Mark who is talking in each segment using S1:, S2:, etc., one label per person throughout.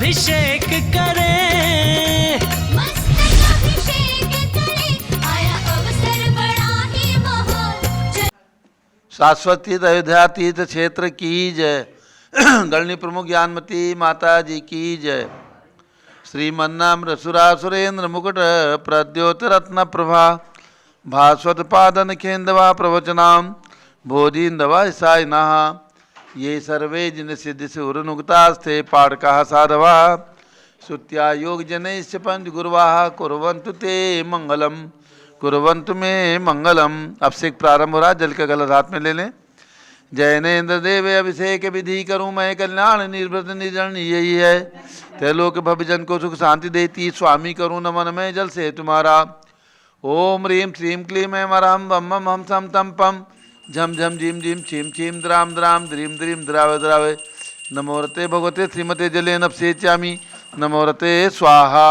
S1: अभिषेक करें,
S2: मस्तक अभिषेक करें, आया अवसर बड़ा ही महान।
S3: शाश्वत तीर्थ अयोध्या तीर्थ क्षेत्र की जय। गणनी प्रमुख ज्ञानमती माता जी की जय। श्रीमन्नाम रसुरा सुरेंद्र मुकुट प्रद्योत रत्न प्रभा भास्वत पादन खेन्दवा प्रवचनाम बोधिन्दवा साइना ये सर्वे जिन सिद्धि से उरुनुक्तास्ते पाठका साधवा श्रुत्या योग जनैश्च पंच गुरुवाः कुर्वन्तु ते मंगलम कुर्वन्तु मे मंगलम। अब से प्रारंभ हो रहा, जल का गलत हाथ में ले लें। जैनेन्द्र देव अभिषेक विधि करूँ मैं कल्याण निर्वृत निर्जन यही है, त्रैलोक भविजन को सुख शांति देती स्वामी करूँ नमन में जल से तुम्हारा। ओम ह्रीं श्रीं क्लीं ऐं वरहं बम बम हम सम तम पम झम झम झीम झीम छीम छीम द्राम द्राम द्रीम द्रीम द्रावे द्रावे नमोरते भगवते श्रीमते जले नपसेचामी नमोरते स्वाहा।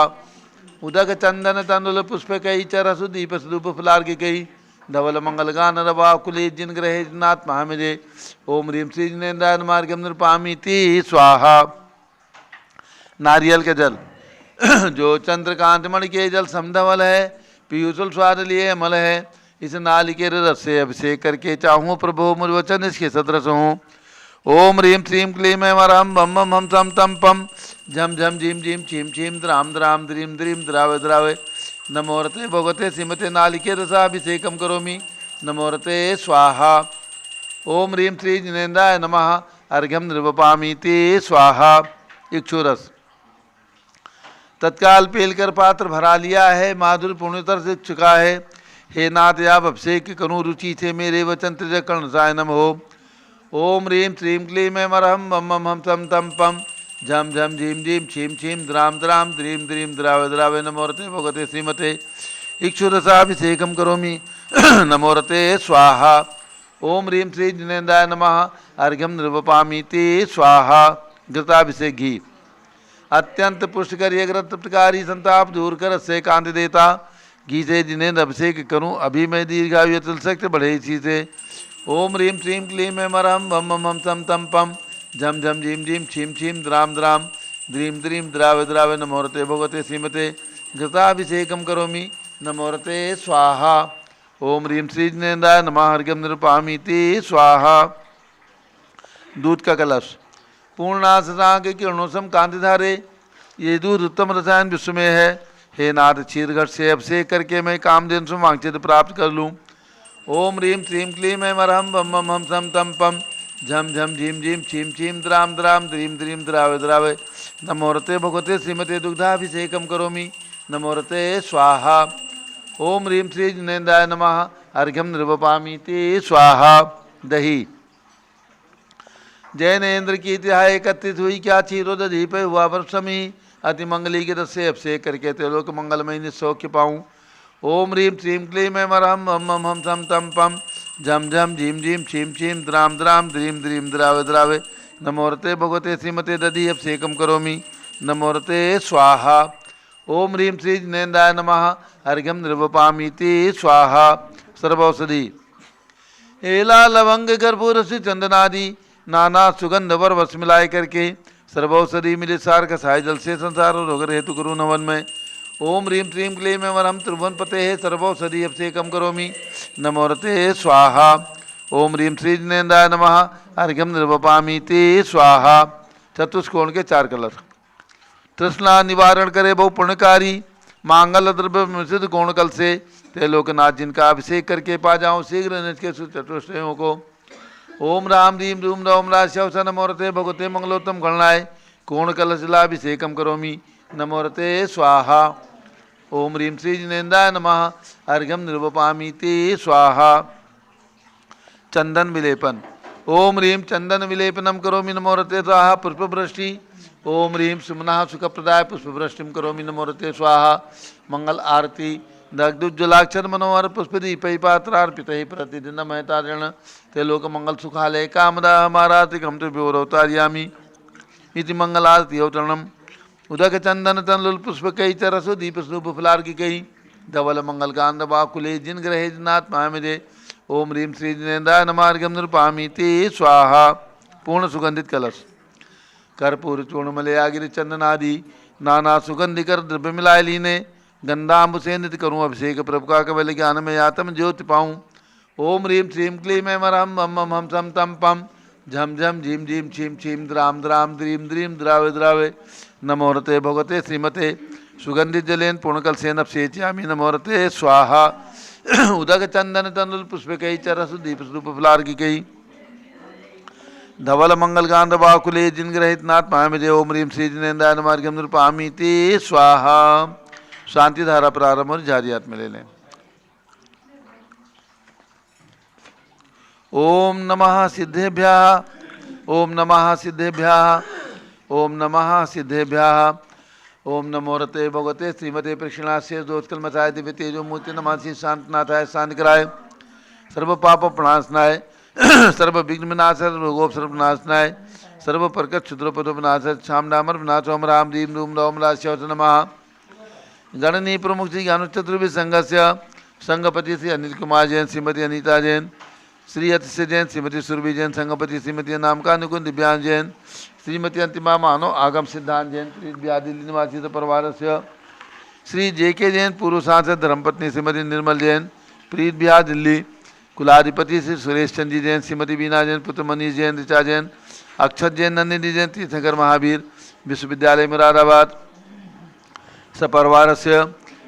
S3: उदक चंदन तंदुल पुष्प कई चरसु दीप सुदूप फुलार्घ कई धवल मंगल गान रवा कुले जिन ग्रहे नाथ महामिजे। ओम ह्रीं श्री जिनेन्द्राय मार्गम नृपामी ती स्वाहा। नारियल के जल जो चंद्रकांत मणि के जल समधवल है, पीयूषल स्वाद लिए अमल है, इस नालिकेर रस से अभिषेक करके चाहूँ प्रभु मुझ वचन इसके सदृश हूँ। ओम ह्रीं श्रीं क्लीं ऐं वरहं बम बम हम सम तम पम झम झम झीम झीम छीम छीम द्राम द्राम द्रीम द्रीम द्रावे द्रावे नमोरते भगवते श्रीमते नालिकेर रसाभिषेकम करोमि नमोरते स्वाहा। ओम ह्रीं श्री जिनेन्द्राय नमः अर्घ्यम निर्वपामि ते स्वाहा। इक्षुरस तत्काल पेलकर पात्र भरा लिया है, माधुर पुण्यतर से चुका है। हे नाथ आप अभिषेक करूँ रुचि से मेरे वचन त्रिजय कर्ण सायनम हो। ओम ह्रीं श्रीं क्लीं ऐं वरहं बम बम हम सम तम पम झम झम झीम झीम छीम छीम द्राम द्राम द्रीम द्रीम द्रावे द्रावे नमोरते भगवते श्रीमते इक्षुरसाभिषेकम करोमि नमोरते स्वाहा। ओम ह्रीं श्री जिनेन्द्राय नमः अर्घ्यम निर्वपामि ते स्वाहा। घृताभिषेक घी अत्यंत पुष्टकर ये घृत तृप्तकारी संताप दूर कर से कांति देता। घी से जिनेन्द्र अभिषेक करूँ अभी मैं दीर्घायु तुल सकते बढ़े इसी से। ओम ह्रीं श्रीं क्लीं ऐं वरहं बम बम हम सम तम पम झम झम झीम झीम छीम छीम द्राम द्राम द्रीम द्रीम द्रावे द्रावे नमोरते भगवते श्रीमते घृताभिषेकम करोमि नमोरते स्वाहा। ओम ह्रीं श्री जिनेन्द्राय नमः अर्घ्यम निरूपामि ते स्वाहा। दूध का कलश पूर्णासना के किरणों सम कांति धारे, ये दूध उत्तम रसायन विश्व में है। हे नाथ क्षीर घट से अभिषेक करके मैं कामधेनु से वांछित प्राप्त कर लूँ। ओम ह्रीं श्रीं क्लीं ऐं वरहं बम बम हम सम तम पम झम झम झीम झीम छीम छीम द्राम द्राम द्रीम द्रीम द्रावे द्रावे नमोरते भगवते श्रीमते दुग्धाभिषेकम करोमि नमोरते स्वाहा। ओम ह्रीं श्री जिनेन्द्राय नमः अर्घ्यम निर्वपामि ते स्वाहा। दही जैनेन्द्र की तिहाई एकत्रित हुई क्या क्षीरो दधी पे हुआ वर्षमी अति मंगली के रस से अभिषेक करके त्रिलोक मंगलमय निसौख्य पाऊँ। ओम ह्रीं श्रीं क्लीं ऐं वरहं बम बम हम सम तम पम झम झम झीम झीम छीम छीम द्राम द्राम द्रीम द्रीम द्रावे द्रावे नमोरते भगवते श्रीमते दधि अभिषेकम करोमि नमोरते स्वाहा। ओम ह्रीं श्री जिनेन्द्राय नमः अर्घ्यम निर्वपामि ते स्वाहा। सर्वौषधि एला लवंग कर्पूर से चंदनादि नाना सुगंध वर वश मिलाए करके सर्वौषधि मिले सार का साय जल से संसार रोग हेतु गुरु नवन में। ओम ह्रीं श्रीं क्लीं ऐं वरहं त्रिभुवन पते सर्वौषधि अभिषेकम करोमि नमोरते स्वाहा। ओम ह्रीं श्री जिनेन्द्राय नमः अर्घ्यम निर्वपामि ते स्वाहा। चतुष्कोण के चार कलर तृष्णा निवारण करे बहु पुण्यकारी मांगल द्रव्य मिश्रित कोण कल से त्रैलोकनाथ जिनका अभिषेक करके पा जाऊँ शीघ्र निज चतुष्टयों को। ओम राम ह्रीं रूम रौम राशि नमोरते भगवते मंगलोत्तम गणनाय कोण कलशलाभिषेकम करोमि नमोरते स्वाहा। ओम ह्रीं श्री जिनेन्द्राय नमः अर्घ्यम निर्वपामि ते स्वाहा। चंदन विलेपन ओम ह्रीं चंदन विलेपनम करोमि नमोरते स्वाहा। पुष्पवृष्टि ओम ह्रीं सुमनः सुखप्रदाय पुष्पवृष्टिम करोमि नमोरते स्वाहा। मंगल आरती दग्धुज्ज्वलाक्षर मनोहर पुष्पदीपै पात्रार्पितैः प्रतिदिन महतारण त्रैलोक मंगल सुखालय कामदा हमारातिकम तो व्योरवतार्यामि इति मंगल आरती अवतरणम। उदक चंदन तनलुल पुष्प कई चरसो दीप स्नूप फुलार्घ कई धवल मंगल कांद बाकुले जिन ग्रहे नाथ महामिदे। ओम ह्रीं श्री जिनेन्द्राय नमः अर्घ्यम निरूपामि ते स्वाहा। पूर्ण सुगंधित कलश कर्पूर चूर्णमलया गिरि चंदनादि नाना सुगंधिकर द्रव्य मिलाए लीने गंधाम्ब से नित्य करूँ अभिषेक प्रभु का कवल ज्ञान में आत्म ज्योति पाऊँ। ओम ह्रीं श्रीं क्लीं ऐं मरहं मम मम हम सम तम पम झम झम झीम झीम छीम छीम द्राम द्राम द्रीम द्रीम द्रावे द्रावे नमोरते भगवते श्रीमते सुगंधित जलेन पूर्णकलसेन अभिषेचयामि नमोरते स्वाहा। उदक चंदन तनुल पुष्प कई चरस दीप स्वरूप फलार की कई धवल मंगल गांध बाकुले जिन ग्रहित नाथ मामिदे ओम ह्रीं श्री जिनेन्द्राय मार्गम नृपामि ते स्वाहा। शांति धारा प्रारंभ और जारियात में ले लें। ओम नमः सिद्धेभ्यः ओम नमः सिद्धेभ्यः ओम नमः सिद्धेभ्यः ओम नमो रते भगवते श्रीमते प्रक्षिणास्य दोत्कलमसाय दिव्य तेजो मूर्ति नमासि शांतनाथाय शांतिकराय सर्व पाप प्रणाशनाय सर्व विघ्न विनाशाय रोगोप सर्व विनाशनाय सर्व प्रकट क्षुद्रपद विनाशाय श्याम डामर विनाश ओम राम रीम रूम रौम राश्य नमः। गणनी प्रमुख श्री ज्ञानचतुर्भि संघस्य संघपति श्री अनिल कुमार जैन श्रीमती अनीता जैन श्री अतिशय जैन श्रीमती सुरभि जैन संघपति श्रीमती नामका नुकुंद दिव्यांग जैन श्रीमती अंतिमा मानव आगम सिद्धांत जैन दिल्ली निवासी परिवार से श्री जे.के. जैन पूर्व सांसद धर्मपत्नी श्रीमती निर्मल जैन प्रीत बिहार दिल्ली कुलाधिपति श्री सुरेश चंद जी जैन श्रीमती बीना जैन पुत्र मनीष जैन ऋचा जैन अक्षत जैन नंदिनी जैन तीर्थंकर महावीर विश्वविद्यालय मुरादाबाद सपरिवार से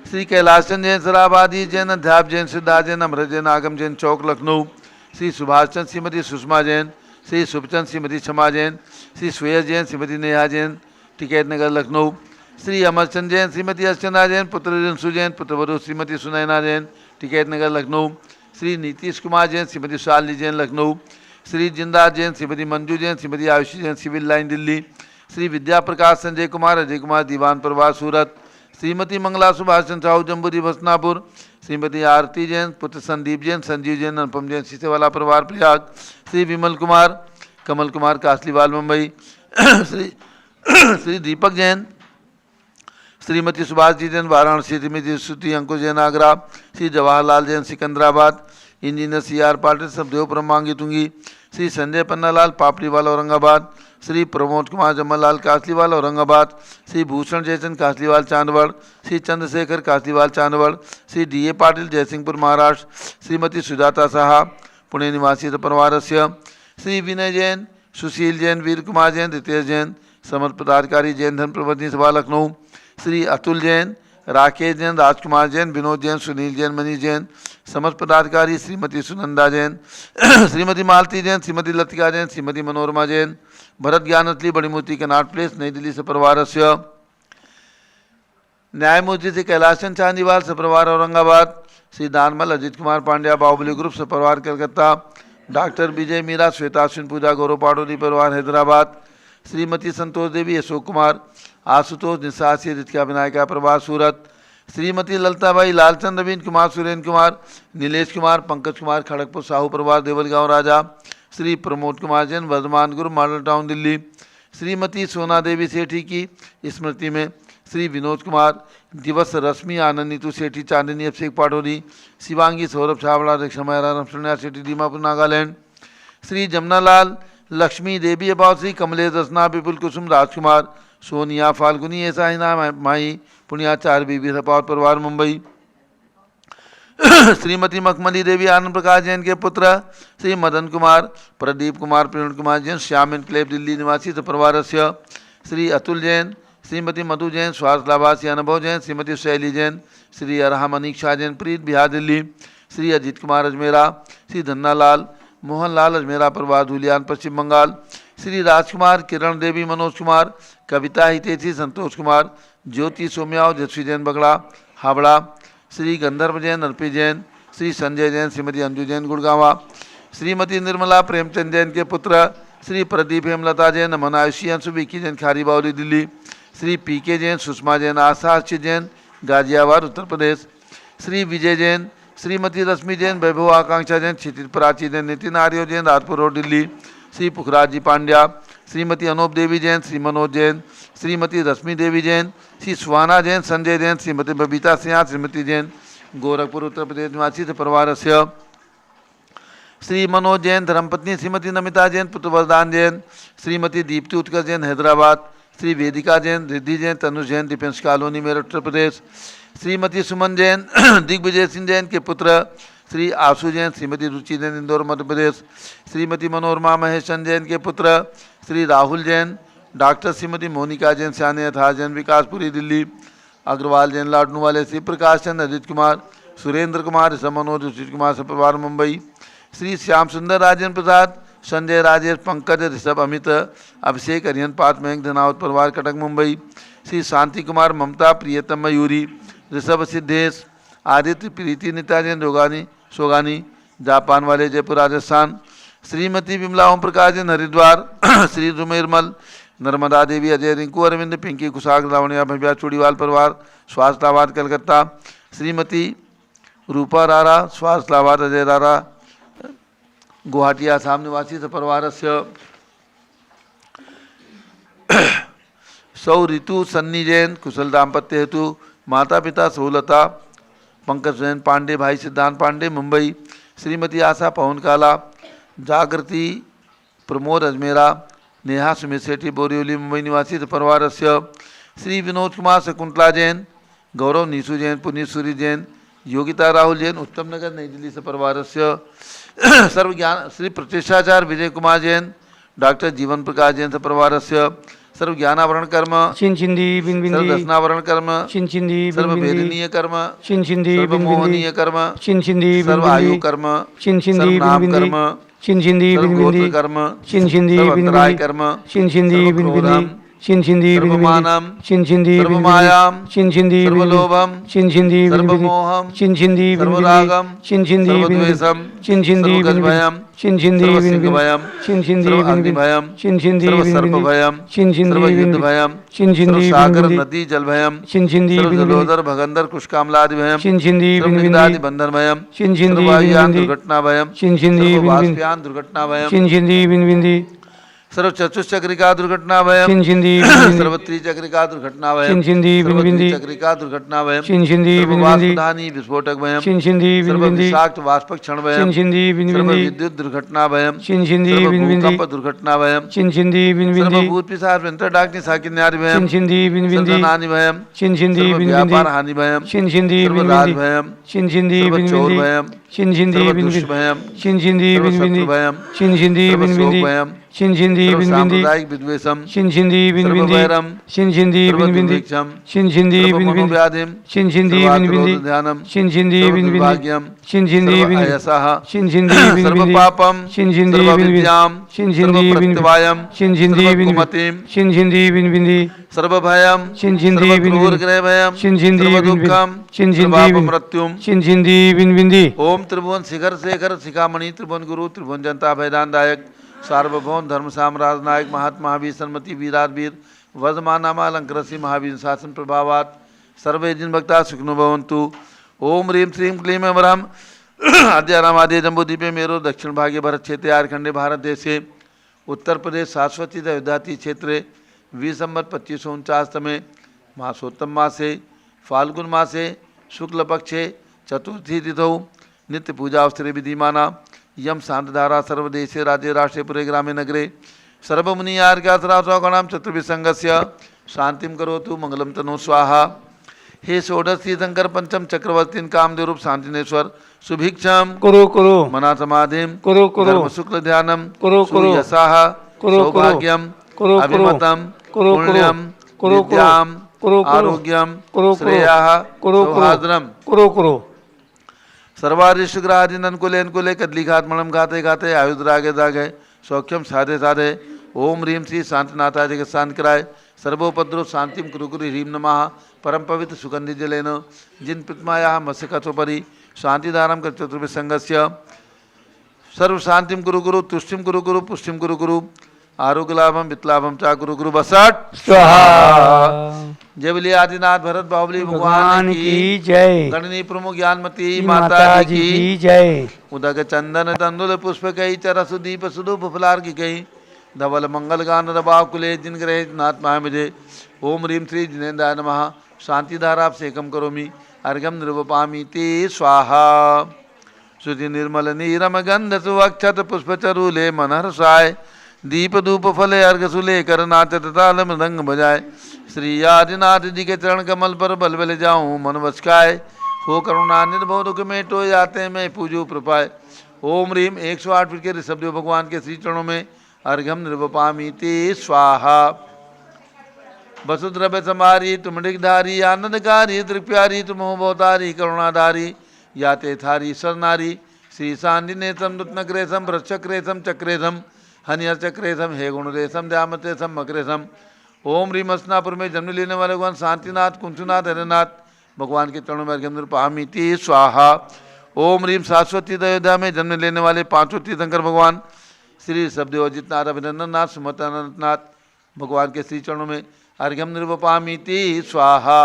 S3: श्री कैलाशचंद जैन सराबादी जैन अध्याप जैन सिद्धार्थ जैन अमृत जैन आगम जैन चौक लखनऊ श्री सुभाष चंद श्रीमती सुषमा जैन श्री शुभचंद श्रीमती क्षमा जैन श्री श्वेय जैन श्रीमती नेहा जैन टिकैत नगर लखनऊ श्री अमरचंद जैन श्रीमती अर्चना जैन पुत्र रिंसु जैन पुत्रवधु श्रीमती सुनैना जैन टिकैत नगर लखनऊ श्री नीतीश कुमार जैन श्रीमती शालिनी जैन लखनऊ श्री जिंदा जैन श्रीमती मंजू जैन श्रीमती आयुषी जैन सिविल लाइन दिल्ली श्री विद्या प्रकाश संजय कुमार अजय कुमार दीवान प्रवास सूरत श्रीमती मंगला सुभाष चंद्र साहू जम्बूरी भसनापुर श्रीमती आरती जैन पुत्र संदीप जैन संजीव जैन अनुपम जैन सीसेवाला परिवार प्रयाग श्री विमल कुमार कमल कुमार कासलीवाल मुंबई श्री दीपक जैन श्रीमती सुभाष जी जैन वाराणसी श्रीमती श्रुति अंकुश Jain Agra Shri Jawaharlal Jain Secunderabad engineer CR. Patil सबदेव ब्रह्मांगी Tungi Shri Sanjay Pannalal Papriwal Aurangabad Shri Pramod Kumar जमललाल Kasliwal Aurangabad Shri Bhushan Jaichand Kasliwal Chandwad Shri Chandrashekhar Kasliwal Chandwad Shri DA. Patil Jaisinghpur Maharashtra Shrimati Sujata Saha Pune निवासी परिवार से श्री विनय जैन सुशील जैन वीर कुमार जैन रितेश जैन समर्थ पदाधिकारी जैन धर्म प्रबंधनी सभा लखनऊ श्री अतुल जैन राकेश जैन राजकुमार जैन विनोद जैन सुनील जैन मनीष जैन समस्त पदाधिकारी श्रीमती सुनंदा जैन श्रीमती मालती जैन श्रीमती लतिका जैन श्रीमती मनोरमा जैन भरत ज्ञानतली बड़ी मूर्ति कनाट प्लेस नई दिल्ली से परिवार से न्यायमूर्ति श्री कैलाशचंद चांदीवाल सपरिवार औरंगाबाद श्री दानमल अजित कुमार पांड्या बाहुबली ग्रुप सपरिवार कलकत्ता डॉक्टर विजय मीरा श्वेता अश्विन पूजा गौरव पाटोली परिवार हैदराबाद श्रीमती संतोष देवी अशोक कुमार आशुतोष निशासी रितिका विनायका परिवार सूरत श्रीमती ललताबाई लालचंद रवीन कुमार सुरेंद्र कुमार नीलेश कुमार पंकज कुमार खड़गपुर साहू परिवार देवलगांव राजा श्री प्रमोद कुमार जैन वर्धमान गुरु मॉडल टाउन दिल्ली श्रीमती सोना देवी सेठी की स्मृति में श्री विनोद कुमार दिवस रश्मि आनंद नीतू सेठी चांदनी अभिषेक पाटोली शिवांगी सौरभ छावड़ा रिक्शा रमसुनिया सेठी दीमापुर नागालैंड श्री जमुनालाल लक्ष्मी देवी अबाव श्री कमलेश रसना विपुल कुसुम राजकुमार सोनिया फाल्गुनी ऐसा ही नाम माई पुण्याचार्य बीबी सपावत परिवार मुंबई श्रीमती मखमली देवी आनंद प्रकाश जैन के पुत्र श्री मदन कुमार प्रदीप कुमार प्रवीण कुमार जैन श्याम एनक्लेव दिल्ली निवासी परिवार से श्री अतुल जैन श्रीमती मधु जैन स्वास्थ्य लाभार्थी अनुभव जैन श्रीमती शैली जैन श्री अरहा मनीष शाह जैन प्रीत बिहार दिल्ली श्री अजीत कुमार अजमेरा श्री धन्नालाल मोहनलाल अजमेरा परिवार धुलियान पश्चिम बंगाल श्री राजकुमार किरण देवी मनोज कुमार कविता हितेशी संतोष कुमार ज्योति सोम्याव जस्वी जैन बगड़ा हावड़ा श्री गंधर्व जैन अर्पी जैन श्री संजय जैन श्रीमती अंजू जैन गुड़गावा श्रीमती निर्मला प्रेमचंद जैन के पुत्र श्री प्रदीप हेमलता जैन अमन आयुषी अंशु विकी जैन खारी बावली दिल्ली श्री पी.के. जैन सुषमा जैन आशा अर्चित जैन गाजियाबाद उत्तर प्रदेश श्री विजय जैन श्रीमती रश्मि जैन वैभव आकांक्षा जैन क्षितिज प्राची जैन नितिन आर्यो जैन राजपुर रोड दिल्ली श्री पुखराज जी पांड्या श्रीमती अनूप देवी जैन श्री मनोज जैन श्रीमती रश्मि देवी जैन श्री सुहाना जैन संजय जैन श्रीमती बबीता सिंह श्रीमती जैन गोरखपुर उत्तर प्रदेश निवासी परिवार से श्री मनोज जैन धर्मपत्नी श्रीमती नमिता जैन, पुत्र वरदान जैन, श्रीमती दीप्ति उत्कर्ष जैन हैदराबाद, श्री वेदिका जैन, रिद्धि जैन, तनुज जैन डिफेंस कॉलोनी मेरठ उत्तर प्रदेश, श्रीमती सुमन जैन दिग्विजय सिंह जैन के पुत्र श्री आशु जैन, श्रीमती रुचि जैन इंदौर मध्य प्रदेश, श्रीमती मनोरमा महेशन जैन के पुत्र श्री राहुल जैन, डॉक्टर श्रीमती मोनिका जैन सियाने अथार जैन विकासपुरी दिल्ली, अग्रवाल जैन लाडनू वाले, श्री प्रकाश चंद्र अजित कुमार, सुरेंद्र कुमार ऋषभ मनोज सुशील कुमार सपरिवार मुंबई, श्री श्याम सुंदर राजेंद्र प्रसाद, संजय राजेश पंकज ऋषभ अमित अभिषेक अरियन पात मयंक धनावत परिवार कटक मुंबई, श्री शांति कुमार ममता प्रियतम मयूरी ऋषभ सिद्धेश, आदित्य प्रीति नीता जैन जोगानी सोगानी जापान वाले जयपुर राजस्थान, श्रीमती विमला ओम प्रकाश जैन हरिद्वार, श्री रुमेरमल नर्मदा देवी अजय रिंकू अरविंद पिंकी कुशाग लावणिया भव्या चूड़ीवाल परिवार स्वास्थ्यलाबाद कलकत्ता, श्रीमती रूपा रारा स्वास्थ्यलाबाद अजय रारा गुवाहाटी आसाम निवासी परिवार से सौ ऋतु सन्नी जैन कुशल दाम्पत्य हेतु माता पिता सहूलता पंकज जैन पांडे भाई सिद्धांत पांडे मुंबई, श्रीमती आशा पवन काला, जागृति प्रमोद अजमेरा, नेहा सुमित सेठी बोरिवली मुंबई निवासी परिवार से श्री विनोद कुमार शकुंतला जैन, गौरव नीसू जैन, पुनीत सूरी जैन, योगिता राहुल जैन उत्तम नगर नई दिल्ली से परिवार से सर्व ज्ञान श्री प्रतिष्ठाचार्य विजय कुमार जैन, डॉक्टर जीवन प्रकाश जैन से परिवार से सर्व ज्ञानावरण कर्म सर्व दर्शनावरण कर्म सर्व वेदनीय कर्म सर्व मोहनीय कर्म सर्व आयु कर्म सर्व नाम कर्म सर्व गोत्र कर्म सर्व अंतराय कर्म सर्व क्रोधम सर्वमानम सर्वमायाम सर्वलोभम सर्वमोहम सर्वरागम सर्वद्वेषम सर्वगजभयम सर्वसिंहभयम सर्वाग्निभयम सर्वसर्पभयम सर्वयुद्धभयम सर्वसागर नदी जलभयम सर्वजलोदर भगंदर कुशकामलादिभयम सर्वनिंदादि बंधनभयम सर्ववायुयान दुर्घटनाभयम सर्ववाष्पयान दुर्घटनाभयम सर्व चतुष्चक्रिका दुर्घटना भयम सर्व त्रिचक्रिका दुर्घटना भयम सर्व त्रिचक्रिका दुर्घटना भयम सर्व वाष्पधानी विस्फोटक भयम सर्व विषाक्त वाष्पक्षण भयम सर्व विद्युत दुर्घटना भयम सर्व भूकंप दुर्घटना भयम सर्व भूत पिशाच व्यंतर डाकनी साकिन्यादि भयम सर्व नानी भयम सर्व व्यापार हानि भयम सर्व राज भयम सर्व चोर भयम सर्व दुष्ट भयम सर्व शत्रु भयम सर्व शोक भयम सर्व सांप्रदायिक विद्वेषम सर्व वैरम सर्व दुर्भिक्षम सर्व मनोव्याधिम सर्व ध्यानम सर्व दुर्भाग्यम सर्व अयसः सर्व पापम सर्व विद्याम सर्व प्रत्यवायम सर्व कुमतिम सर्व भयम सर्व क्रूर ग्रह भयम सर्व दुःखम सर्व मृत्युम ओम त्रिभुवन शिखर शेखर शिखामणि त्रिभुवन गुरु त्रिभुवन जनता भयदानदायक सार्वभौम धर्म साम्राज्य नायक महात्मा महावीर सन्मति वीराधीर वजमानामालंकृष्य महावीर शासन प्रभावात सर्वे जिन भक्ता सुखनो भवन्तु। ओम ह्रीं श्रीं क्लीं वरम अद्यारामादे जम्बूद्वीपे मेरो दक्षिण भागे भरत क्षेत्रे आर्खंडे भारत देशे उत्तर प्रदेश शाश्वती अयोध्याति क्षेत्रे 20 संवत 2549 तमे मासोत्तम मासे फाल्गुन मासे शुक्ल पक्षे चतुर्थी तिथौ नित्य पूजा अवसरे विधिमाना यम शांतधारा सर्वदेशे राज्य राष्ट्रे पुरे ग्रामे नगरे सर्वमुनि आर्घ्यासरासौगणाम चतुर्विसंगस्य शांतिम करोतु मंगलम तनो स्वाहा। हे षोडश तीर्थंकर पंचम चक्रवर्ती कामदेव रूप शांतिनेश्वर सुभिक्षम कुरु मना समाधिम धर्म शुक्ल ध्यानम यशाह सौभाग्यम अभिमतम पुण्यम विद्याम आरोग्यम श्रेयाः सौहार्द्रम सर्वारिष्टग्रहादीन अनुकूले अनुकूले कदलीघात मणम घाते घाते आयुधरागे दागे सौख्यम साधे साधे ओम ह्रीं श्री शांतिनाथाय जगत शांत कराय सर्वोपद्रव शांतिम कुरु कुरु ह्रीं नमः परम पवित्र सुगंधि जलेन जिन प्रतिमायाः मत्स्यकथोपरि शांतिदानं कर चतुर्विसंगस्य सर्व शांतिम कुरु कुरु तुष्टिम कुरु कुरु पुष्टिम कुरु कुरु आरोग्य लाभम वित्लाभम चा गुरु गुरु बसट स्वाहा। जय बोलिए आदिनाथ भरत बाहुबली भगवान की जय। गणनी प्रमुख ज्ञानमती माता की जय। उदक चंदन तंदुल पुष्प कई चरसु दीप सुदूप फुलार की कई धवल मंगल गान दबाव कुले जिन ग्रह नाथ महामिजे ओम ह्रीं श्री जिनेन्द्राय नमः शांतिधारा सेकम करोमि अर्घ्यम निर्वपामि ते स्वाहा। शुचि निर्मल नीरम गंध सुवक्षत पुष्प चरूले मन हर्षाय दीप धूप फले अर्घ सुले कर नाचत ताल मृदंग बजाए। श्री आदिनाथ जी के चरण कमल पर बल बल जाऊं मन बचकाए। हो करुणा निर्भव दुख मेटो जाते मैं पूजो प्रपाय। ओम ह्रीम 108 फिर के ऋषभदेव भगवान के श्री चरणों में अर्घम निर्वपामी ते स्वाहा। वसुद्रव्य समारी तुम डिगधारी आनंदकारी दृप्यारी तुम हो बहुतारी करुणाधारी याते थारी सरनारी। श्री सांडिने समुत्नक्रेशम वृक्षक्रेशम चक्रेशम हनियर चक्रेशम हे गुणरेशम द्यामतेशम मकरेशम। ओम ह्रीम हस्तिनापुर में जन्म लेने वाले भगवान शांतिनाथ कुंचनाथ हरिनाथ भगवान के चरणों में अर्घ्य निर्वपामी ते स्वाहा। ओम ह्रीम शाश्वती अयोध्या में जन्म लेने वाले पांचों तीर्थंकर भगवान श्री ऋषभदेव अजितनाथ अभिनंदननाथ सुमतानंदनाथ भगवान के श्री चरणों में अर्घ्यम निर्वपामी ते स्वाहा।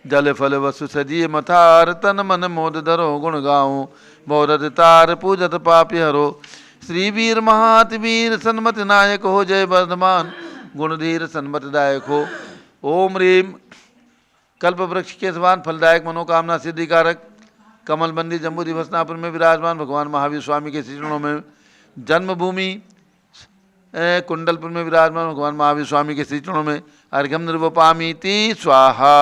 S3: जल फल वसु सजिए मथार तन मन मोद धरो गुण गाऊं बहुरथ तार पूजत पापी हरो। श्री वीर महात वीर सन्मत नायक हो जय वर्धमान गुणधीर सन्मत दायक हो। ओम ह्रीम कल्प वृक्ष के समान फलदायक मनोकामना सिद्धिकारक कमलबंदी जम्बू दिवसनापुर में विराजमान भगवान महावीर स्वामी के श्री चरणों में जन्मभूमि कुंडलपुर में विराजमान भगवान महावीर स्वामी के श्री चरणों में अर्घ्यम निर्वपामी ते स्वाहा।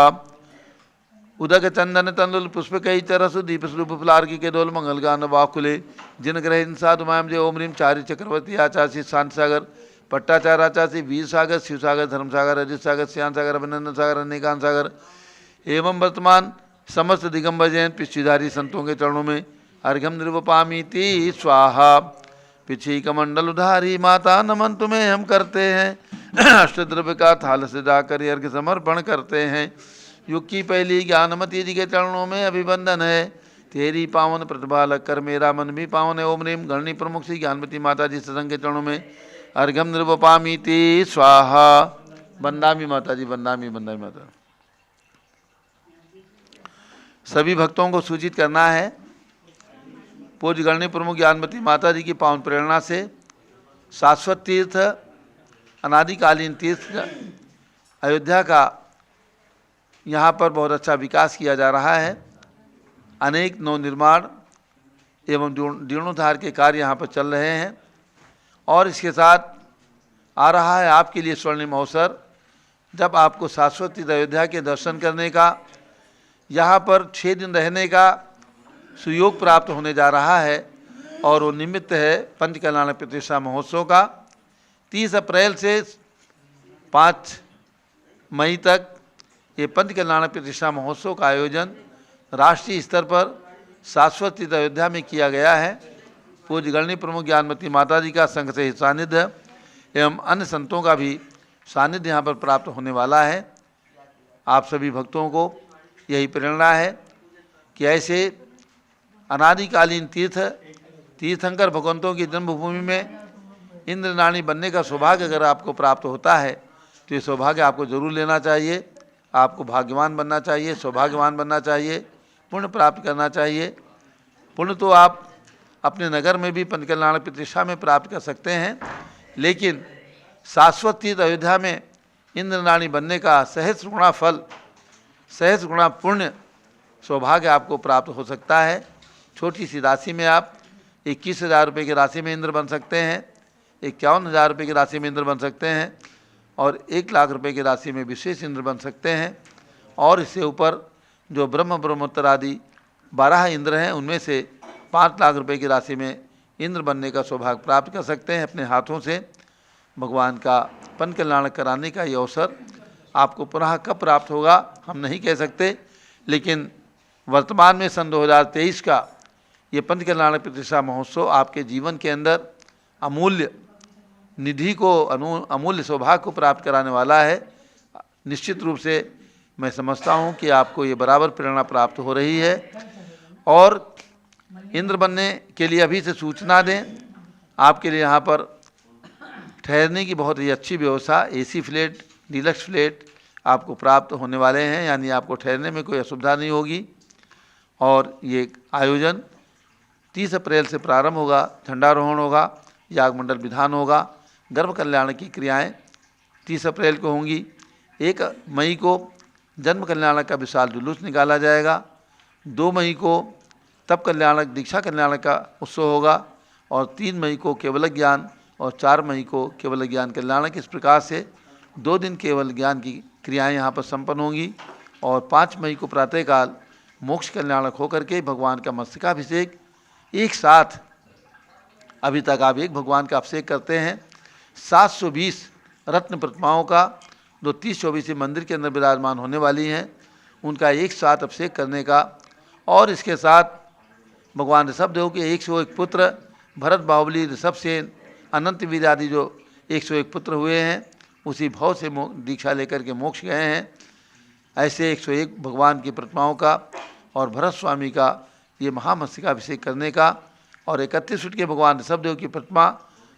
S3: उदक चंदन तंदुल पुष्प कई चरसु दीप स्वरूप फुलार्की के डोल मंगल गान वाकुले जिन ग्रह साधु मायम जय। ओम ह्रीम चारि चक्रवर्ती आचार्य शांति सागर पट्टाचार आचार्य वीर सागर शिव सागर धर्म सागर अजित सागर श्याम सागर अभिनंदन सागर अनेकांत सागर एवं वर्तमान समस्त दिगंबर जैन पिछीधारी संतों के चरणों में अर्घ्यम निर्वपामी ते स्वाहा। पिछी कमंडल उधारी माता नमन तुम्हें हम करते हैं अष्टद्रव्य का थाल सजा कर अर्घ्य समर्पण करते हैं। युग की पहली ज्ञानमती जी के चरणों में अभिवंदन है तेरी पावन प्रतिभा लग कर मेरा मन भी पावन है। ओम ह्रीम गणनी प्रमुख श्री ज्ञानमती माता जी सत्संग के चरणों में अर्घ्यम निर्वपामी ते स्वाहा। बंदामी माता जी बंदामी माता। सभी भक्तों को सूचित करना है पूज्य गणनी प्रमुख ज्ञानमती माता जी की पावन प्रेरणा से शाश्वत तीर्थ अनादिकालीन तीर्थ अयोध्या का यहाँ पर बहुत अच्छा विकास किया जा रहा है। अनेक नवनिर्माण एवं जीर्णोद्धार के कार्य यहाँ पर चल रहे हैं और इसके साथ आ रहा है आपके लिए स्वर्णिम अवसर जब आपको शाश्वत तीर्थ अयोध्या के दर्शन करने का यहाँ पर 6 दिन रहने का सुयोग प्राप्त होने जा रहा है और वो निमित्त है पंच कल्याण प्रतिष्ठा महोत्सव का। 30 अप्रैल से 5 मई तक ये पंच कल्याण प्रतिष्ठा महोत्सव का आयोजन राष्ट्रीय स्तर पर शाश्वत तीर्थ अयोध्या में किया गया है। पूज्य गणनी प्रमुख ज्ञानमती माता जी का संघ से सानिध्य एवं अन्य संतों का भी सानिध्य यहाँ पर प्राप्त होने वाला है। आप सभी भक्तों को यही प्रेरणा है कि ऐसे अनादिकालीन तीर्थंकर भगवंतों की जन्मभूमि में इंद्रनाणी बनने का सौभाग्य अगर आपको प्राप्त होता है तो ये सौभाग्य आपको जरूर लेना चाहिए। आपको भाग्यवान बनना चाहिए, सौभाग्यवान बनना चाहिए, पुण्य प्राप्त करना चाहिए। पुण्य तो आप अपने नगर में भी पंच कल्याण प्रतिष्ठा में प्राप्त कर सकते हैं, लेकिन शाश्वत तीर्थ अयोध्या में इंद्रनाणी बनने का सहस्र गुणा फल, सहस्र गुणा पुण्य सौभाग्य आपको प्राप्त हो सकता है। छोटी सी राशि में आप 21,000 रुपये की राशि में इंद्र बन सकते हैं, 51,000 रुपये की राशि में इंद्र बन सकते हैं और 1 लाख रुपए की राशि में विशेष इंद्र बन सकते हैं। और इससे ऊपर जो ब्रह्मोत्तर आदि 12 इंद्र हैं उनमें से 5 लाख रुपए की राशि में इंद्र बनने का सौभाग्य प्राप्त कर सकते हैं। अपने हाथों से भगवान का पंच कल्याण कराने का ये अवसर आपको पुनः कब प्राप्त होगा हम नहीं कह सकते, लेकिन वर्तमान में सन 2023 का ये पंच कल्याण प्रतिष्ठा महोत्सव आपके जीवन के अंदर अमूल्य निधि को अमूल्य सौभाग्य को प्राप्त कराने वाला है। निश्चित रूप से मैं समझता हूँ कि आपको ये बराबर प्रेरणा प्राप्त हो रही है और इंद्र बनने के लिए अभी से सूचना दें। आपके लिए यहाँ पर ठहरने की बहुत ही अच्छी व्यवस्था, एसी फ्लैट, डीलक्स फ्लैट आपको प्राप्त होने वाले हैं, यानी आपको ठहरने में कोई असुविधा नहीं होगी। और ये आयोजन 30 अप्रैल से प्रारंभ होगा, झंडारोहण होगा, याग मंडल विधान होगा, गर्भ कल्याण की क्रियाएं 30 अप्रैल को होंगी। 1 मई को जन्म कल्याण का विशाल जुलूस निकाला जाएगा। 2 मई को तब कल्याणक दीक्षा कल्याणक का उत्सव होगा और 3 मई को केवल ज्ञान और 4 मई को केवल ज्ञान कल्याणक। इस प्रकार से 2 दिन केवल ज्ञान की क्रियाएं यहाँ पर संपन्न होंगी और 5 मई को प्रातःकाल मोक्ष कल्याणक होकर के भगवान का मस्तकाभिषेक एक साथ, अभी तक आप एक भगवान का अभिषेक करते हैं, 720 रत्न प्रतिमाओं का जो 30-24 मंदिर के अंदर विराजमान होने वाली हैं उनका एक साथ अभिषेक करने का, और इसके साथ भगवान ऋषभदेव के 101 पुत्र भरत, बाहुबली, ऋषभसेन, अनंत वीर आदि जो 101 पुत्र हुए हैं उसी भाव से दीक्षा लेकर के मोक्ष गए हैं। ऐसे 101 भगवान की प्रतिमाओं का और भरत स्वामी का ये महामस्तकाभिषेक करने का, और 31 फीट के भगवान ऋषभदेव की प्रतिमा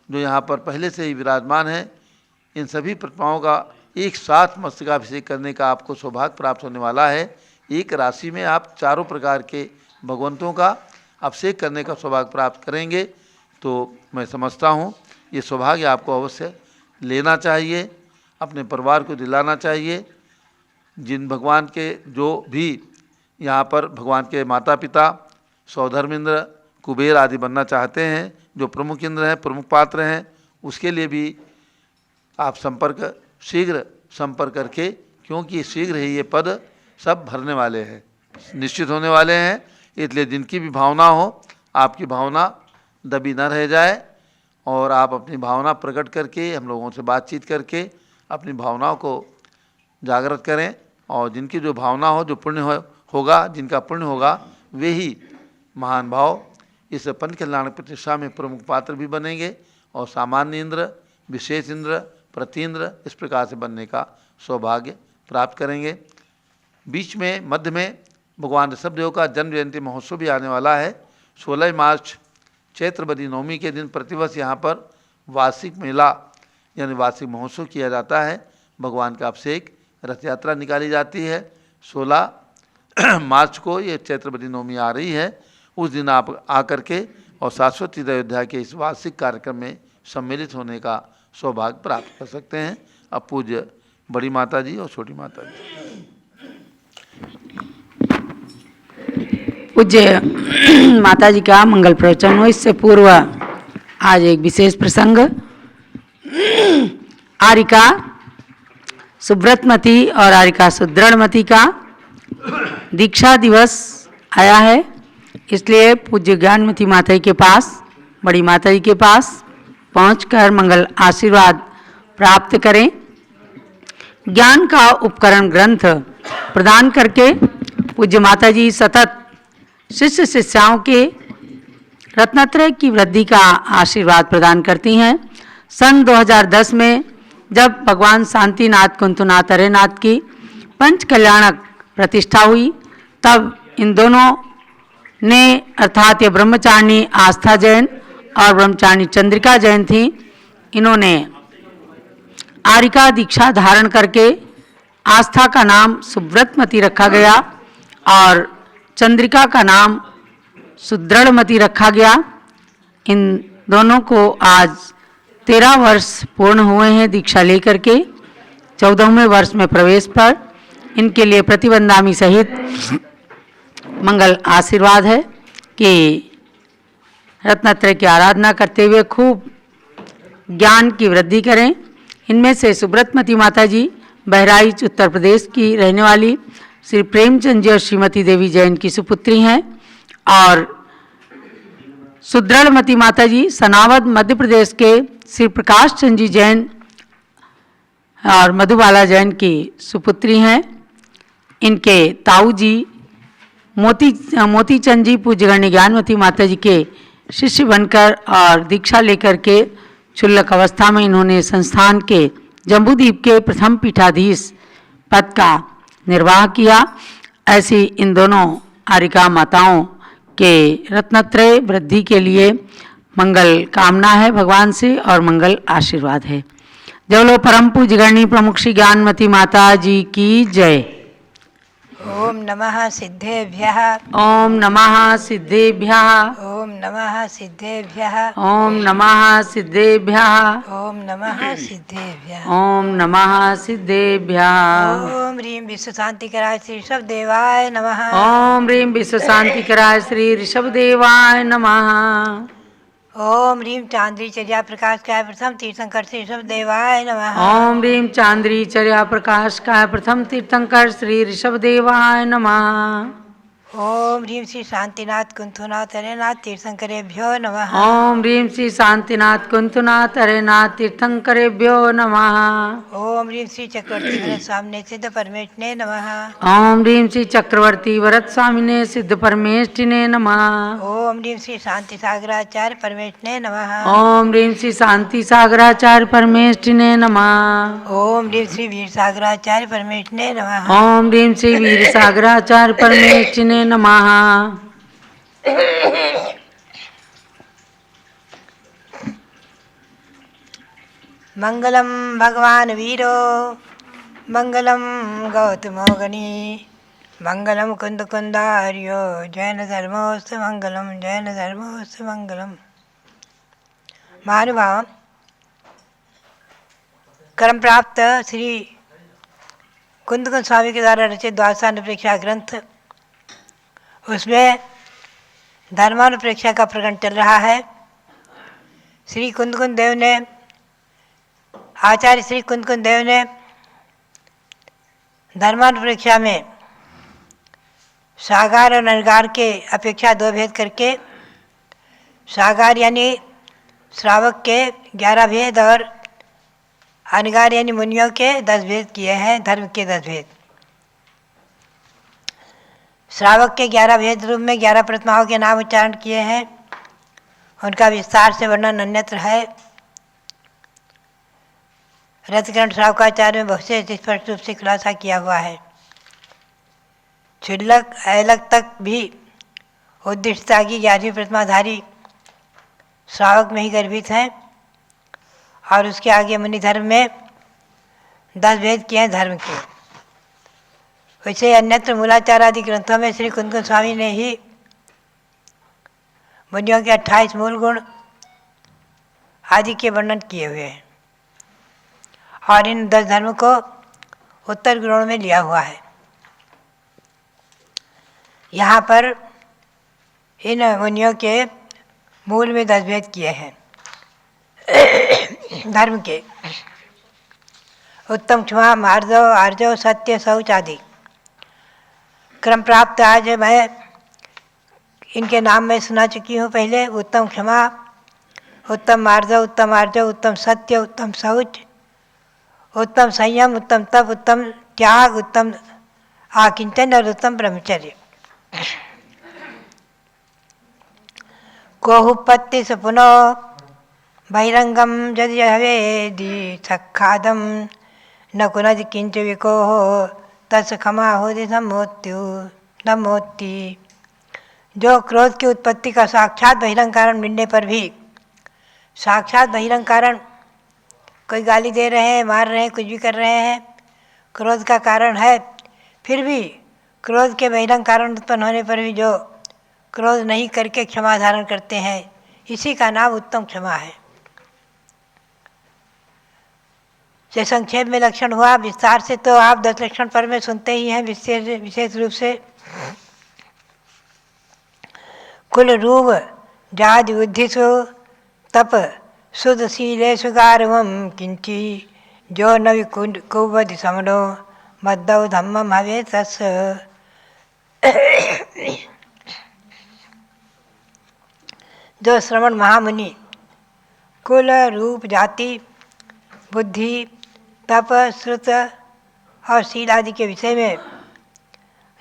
S3: जो यहाँ पर पहले से ही विराजमान है, इन सभी प्रतिमाओं का एक साथ मस्तकाभिषेक करने का आपको सौभाग्य प्राप्त होने वाला है। एक राशि में आप चारों प्रकार के भगवंतों का अभिषेक करने का सौभाग्य प्राप्त करेंगे। तो मैं समझता हूँ ये सौभाग्य आपको अवश्य लेना चाहिए, अपने परिवार को दिलाना चाहिए। जिन भगवान के जो भी यहाँ पर भगवान के माता पिता सौधर्मेंद्र, कुबेर आदि बनना चाहते हैं, जो प्रमुख इंद्र हैं, प्रमुख पात्र हैं, उसके लिए भी आप शीघ्र संपर्क करके, क्योंकि शीघ्र ही ये पद सब भरने वाले हैं, निश्चित होने वाले हैं। इसलिए जिनकी भी भावना हो, आपकी भावना दबी न रह जाए और आप अपनी भावना प्रकट करके हम लोगों से बातचीत करके अपनी भावनाओं को जागृत करें, और जिनकी जो भावना हो, जो पुण्य होगा, जिनका पुण्य होगा, वे ही महान भाव इस पंच कल्याण प्रतिष्ठा में प्रमुख पात्र भी बनेंगे और सामान्य इंद्र, विशेष इंद्र, प्रतीन्द्र इस प्रकार से बनने का सौभाग्य प्राप्त करेंगे। बीच में मध्य में भगवान ऋषभदेव का जन्म जयंती महोत्सव भी आने वाला है। 16 मार्च चैत्रवदी नवमी के दिन प्रतिवर्ष यहाँ पर वार्षिक मेला यानी वार्षिक महोत्सव किया जाता है। भगवान का अभिषेक, रथ यात्रा निकाली जाती है। 16 मार्च को ये चैत्रवदी नवमी आ रही है, उस दिन आप आकर के और शाश्वत अयोध्या के इस वार्षिक कार्यक्रम में सम्मिलित होने का सौभाग्य प्राप्त कर सकते हैं। अब पूज्य बड़ी माता जी और छोटी माता जी।
S4: पूज्य माता जी का मंगल प्रवचन हो। इससे पूर्व आज एक विशेष प्रसंग, आरिका सुब्रतमती और आरिका सुदृढ़मती का दीक्षा दिवस आया है, इसलिए पूज्य ज्ञानमती माता जी के पास, बड़ी माता जी के पास पहुंचकर मंगल आशीर्वाद प्राप्त करें। ज्ञान का उपकरण ग्रंथ प्रदान करके पूज्य माता जी सतत शिष्य शिष्याओं के रत्नत्रय की वृद्धि का आशीर्वाद प्रदान करती हैं। सन 2010 में जब भगवान शांतिनाथ कुंतुनाथ अरेनाथ की पंच कल्याणक प्रतिष्ठा हुई, तब इन दोनों ने अर्थात ये ब्रह्मचारिणी आस्था जैन और ब्रह्मचारिणी चंद्रिका जैन थी, इन्होंने आरिका दीक्षा धारण करके आस्था का नाम सुब्रतमती रखा गया और चंद्रिका का नाम सुदृढ़मती रखा गया। इन दोनों को आज 13 वर्ष पूर्ण हुए हैं दीक्षा लेकर के। 14वें वर्ष में प्रवेश पर इनके लिए प्रतिबंधामी सहित मंगल आशीर्वाद है कि रत्नत्रय की आराधना करते हुए खूब ज्ञान की वृद्धि करें। इनमें से सुब्रतमती माता जी बहराइच उत्तर प्रदेश की रहने वाली श्री प्रेमचंद जी और श्रीमती देवी जैन की सुपुत्री हैं, और सुदृढ़मती माता जी सनावद मध्य प्रदेश के श्री प्रकाश चंद जी जैन और मधुबाला जैन की सुपुत्री हैं। इनके ताऊ जी मोती चंद जी पूज्यगण्य ज्ञानमती माता जी के शिष्य बनकर और दीक्षा लेकर के क्षुल्लक अवस्था में इन्होंने संस्थान के जम्बूद्वीप के प्रथम पीठाधीश पद का निर्वाह किया। ऐसी इन दोनों आरिका माताओं के रत्नत्रय वृद्धि के लिए मंगल कामना है भगवान से और मंगल आशीर्वाद है। जय बोलो परम पूज्यगण्य प्रमुख श्री ज्ञानमती माता जी की जय।
S5: ओम नमः सिद्धेभ्यः
S4: ओम नमः सिद्धेभ्यः
S5: ओम नमः सिद्धेभ्यः
S4: ओम नमः सिद्धेभ्यः
S5: ओम नमः सिद्धेभ्यः
S4: ओम नमः सिद्धेभ्यः
S5: ओम ह्रीं विश्व शांति कराय श्री ऋषभ देवाय नमः
S4: ओम ह्रीं विश्व शांति कराय श्री ऋषभ देवाय नमः
S5: ओम ह्रीं चांद्री चर्या प्रकाश काय प्रथम तीर्थंकर श्री ऋषभ देवाय नमः
S4: ओम ह्रीं चांद्री चर्या प्रकाश काय प्रथम तीर्थंकर श्री ऋषभ देवाय नमः
S5: ओम ह्रीं श्री शांतिनाथ कुंथुनाथ हरेनाथ तीर्थंकरेभ्यो नमः
S4: ओम ह्रीं श्री शांतिनाथ कुंतुनाथ हरेनाथ तीर्थंकरेभ्यो नमः
S5: ओम ह्रीं श्री चक्रवर्ती भरत स्वामिने सिद्ध परमेष्ठिने नमः
S4: ओम ह्रीं श्री चक्रवर्ती वरद स्वामिने सिद्ध परमेष्ठिने नमः
S5: ओम ह्रीं श्री शांति सागराचार्य परमेष्ठिने नमः
S4: ओम ह्रीं श्री शांति सागराचार्य परमेष्ठिने नमः
S5: ओम ह्रीं श्री वीर सागराचार्य परमेष्ठिने नमः
S4: ओम ह्रीं श्री वीर सागराचार्य परमेष्ठिने नमः
S5: मंगलम भगवान वीरो मंगलम गौतमो गणी मंगलम कुंद कुंदार्यो जैन धर्मोस्त मंगलम जैन धर्मोस्त मंगलम। महानुभाव, कर्म प्राप्त श्री कुंदकुंद स्वामी के द्वारा रचित द्वादशानुप्रेक्षा ग्रंथ, उसमें धर्मानुप्रेक्षा का प्रकरण चल रहा है। श्री कुंदकुंद देव ने, आचार्य श्री कुंदकुंद देव ने धर्मानुप्रेक्षा में सागार और अनगार के अपेक्षा दो भेद करके, सागार यानी श्रावक के 11 भेद और अनगार यानी मुनियों के 10 भेद किए हैं, धर्म के 10 भेद। श्रावक के 11 भेद रूप में 11 प्रतिमाओं के नाम उच्चारण किए हैं, उनका विस्तार से वर्णन अन्यत्र है। रथकरण श्रावकाचार्य में बहुत से स्पष्ट रूप से खुलासा किया हुआ है। क्षुल्लक ऐलक तक भी उद्दिष्टता की 11वीं प्रतिमाधारी श्रावक में ही गर्भित हैं, और उसके आगे मुनि धर्म में 10 भेद किए हैं धर्म के। वैसे अन्यत्र मूलाचार आदि ग्रंथों में श्री कुंदकुंद स्वामी ने ही मुनियों के 28 मूल गुण आदि के वर्णन किए हुए हैं, और इन 10 धर्म को उत्तर गुणों में लिया हुआ है। यहाँ पर इन मुनियों के मूल में 10 भेद किए हैं धर्म के। उत्तम, क्षमा, मार्जव, आर्जव, सत्य, शौच आदि क्रम प्राप्त। आज मैं इनके नाम में सुना चुकी हूँ पहले। उत्तम क्षमा, उत्तम मार्जव, उत्तम आर्जव, उत्तम सत्य, उत्तम शौच, उत्तम संयम, उत्तम तप, उत्तम त्याग, उत्तम आकिंचन और उत्तम ब्रह्मचर्य। कोहुपत्ति सुपुनो बहिरंगम यदि हवेदि सखादम न कुनज किंच विकोह तस् क्षमा होदि नमोत्ति। जो क्रोध की उत्पत्ति का साक्षात बहिरंग कारण मिलने पर भी, साक्षात बहिरंग कारण, कोई गाली दे रहे हैं, मार रहे हैं, कुछ भी कर रहे हैं, क्रोध का कारण है, फिर भी क्रोध के बहिरंग कारण उत्पन्न होने पर भी जो क्रोध नहीं करके क्षमा धारण करते हैं, इसी का नाम उत्तम क्षमा है। जैसे संक्षेप में लक्षण हुआ, विस्तार से तो आप 10 लक्षण पर में सुनते ही हैं विशेष रूप से। कुल रूप जाति बुद्धिषु तप शुद्धशीलेषु गारवम किंची जो न विकुवति समनो मद्दौ धम्मम हवे तस्। जो श्रवण महामुनि कुल, रूप, जाति, बुद्धि, तप, श्रुत और शील आदि के विषय में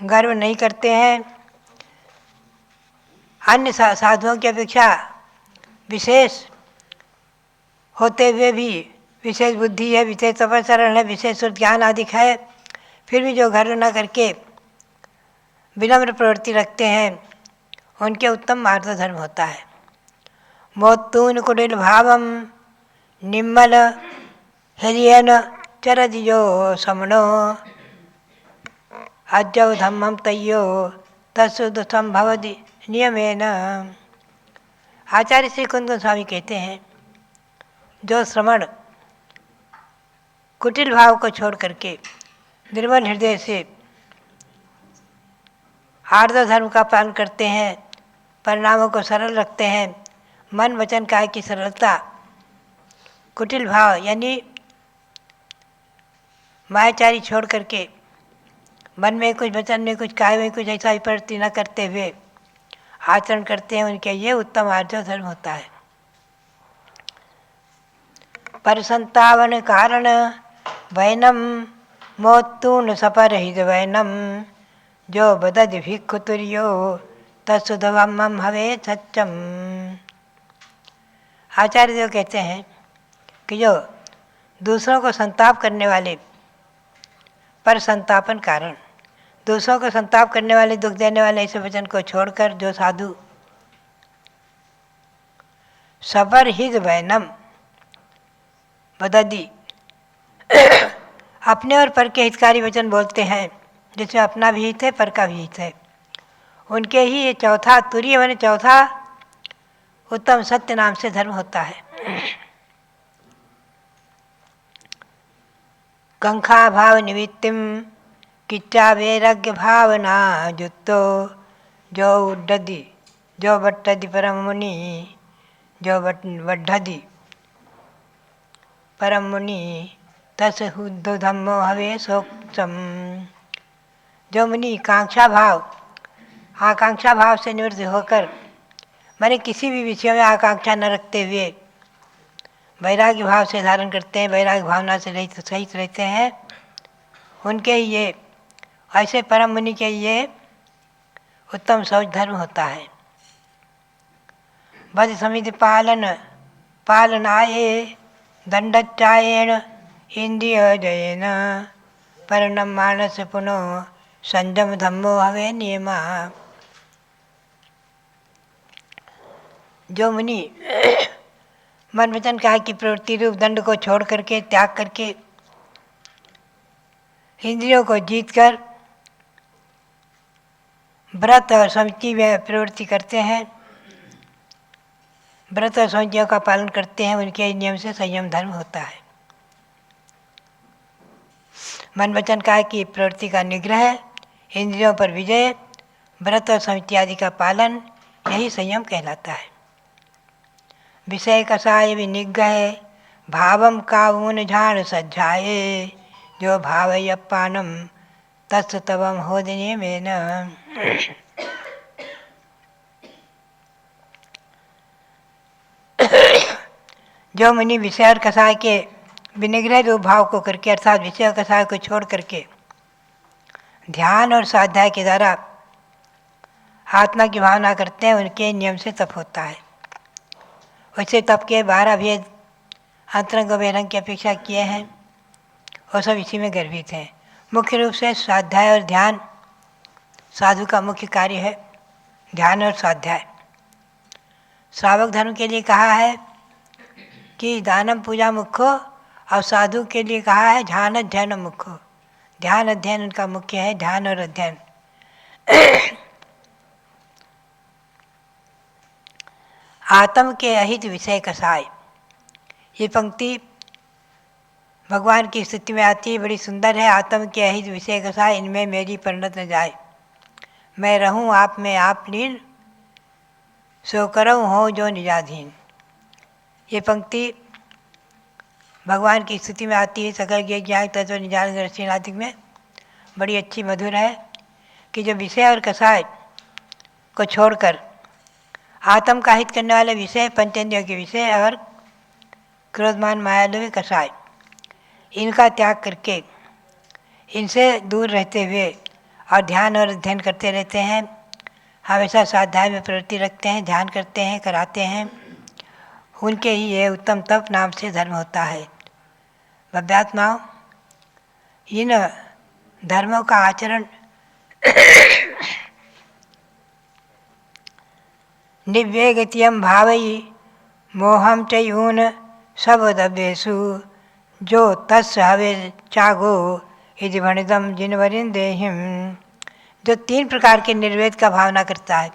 S5: गर्व नहीं करते हैं, अन्य साधुओं की अपेक्षा विशेष होते हुए भी विशेष बुद्धि है, विशेष तपस्या है, विशेष श्रुत ज्ञान आदि है, फिर भी जो गर्व न करके विनम्र प्रवृत्ति रखते हैं, उनके उत्तम मार्ग धर्म होता है। मोत्तून कुटिल भावम निम्मल हृदयन चरदिजो समनो। अज्जौ धम्मं तय्यो तत्सुद संभवति नियमेन। आचार्य श्री कुंद गोस्वामी कहते हैं, जो श्रवण कुटिल भाव को छोड़ करके निर्मल हृदय से आर्द्र धर्म का पालन करते हैं, परिणामों को सरल रखते हैं, मन वचन काय की सरलता, कुटिल भाव यानी मायाचारी छोड़ करके मन में कुछ, वचन में कुछ, काय में कुछ ऐसा विपरीत न करते हुए आचरण करते हैं, उनके ये उत्तम आर्य धर्म होता है। पर संतावन कारण वैनम मोत्तून सपरहित वैनम जो बदद भिक्षुतुर्यो तत्सुधवम हवे सच्चम। आचार्य देव कहते हैं कि जो दूसरों को संताप करने वाले, पर संतापन कारण, दूसरों को संताप करने वाले, दुख देने वाले ऐसे वचन को छोड़कर जो साधु सबर हित वैनम बददी अपने और पर के हितकारी वचन बोलते हैं, जिसमें अपना भी हित है, पर का भी हित है, उनके ही ये चौथा तुरीय माने चौथा उत्तम सत्य नाम से धर्म होता है। कंखा भाव निमित्तिम किच्चा वैराग्य भावना जुत्तो जो उड्डदी जो बट्टदी परम मुनि जो वड्ढदी परम मुनि तस हुद्ध धम्मो हवे सोक्तम। जो मुनि कांक्षा भाव, आकांक्षा भाव से निवृत्त होकर, माने किसी भी विषय में आकांक्षा न रखते हुए वैराग्य भाव से धारण करते हैं, वैराग्य भावना से सहित रहते हैं, उनके ये ऐसे परम मुनि के ये उत्तम शौच धर्म होता है। बद समिति पालनाये दंडच्चायेण इंद्रिय जयेन परिणम मानस पुनो संयम धम्मो हवे नियमा। जो मुनि मन वचन काया की प्रवृत्ति रूप दंड को छोड़ करके, त्याग करके, इंद्रियों को जीत कर व्रत और समिति में प्रवृत्ति करते हैं, व्रत और समितियों का पालन करते हैं, उनके नियम से संयम धर्म होता है। मन वचन काया की प्रवृत्ति का निग्रह, इंद्रियों पर विजय, व्रत और समिति आदि का पालन, यही संयम कहलाता है। विषय कसाय विनिग्रह भावम काऊन झाण सज्जाए जो भावयपानम तत्सतवम होदने में न। जो मुनि विषय और कसाय के विनिग्रह रूप भाव को करके, अर्थात विषय और कसाय को छोड़ करके ध्यान और स्वाध्याय के द्वारा आत्मा की भावना करते हैं, उनके नियम से तप होता है। वैसे तप के 12 भेद अंतरंग और बहिरंग की अपेक्षा किए हैं, वो सब इसी में गर्भित हैं। मुख्य रूप से स्वाध्याय और ध्यान साधु का मुख्य कार्य है, ध्यान और स्वाध्याय। श्रावक धर्म के लिए कहा है कि दानम पूजा मुख्यो, और साधु के लिए कहा है ध्यान अध्ययन मुख्यो। ध्यान अध्ययन उनका मुख्य है, ध्यान और अध्ययन। आत्म के अहित विषय कसाय, ये पंक्ति भगवान की स्तुति में आती है, बड़ी सुंदर है। आत्म के अहित विषय कसाय, इनमें मेरी परिणत न जाए, मैं रहूं आप में आप लीन, सो करऊँ हो जो निजाधीन। ये पंक्ति भगवान की स्तुति में आती है, सकल ज्ञान तत्व निजान दर्शन आदि में बड़ी अच्छी मधुर है कि जो विषय और कसाय को छोड़कर आत्म का हित करने वाले विषय, पंचेंद्रियों के विषय और क्रोधमान मायालोभी कसाय, इनका त्याग करके इनसे दूर रहते हुए और ध्यान और अध्ययन करते रहते हैं, हमेशा स्वाध्याय में प्रवृत्ति रखते हैं, ध्यान करते हैं, कराते हैं, उनके ही ये उत्तम तप नाम से धर्म होता है। भव्यात्माओं, इन धर्मों का आचरण निव्यगतियम भावई मोहम चयून सबदव्येषु जो तस् हवे चागो इति भणितम जिनवरिंदेहिम। जो 3 प्रकार के निर्वेद का भावना करता है,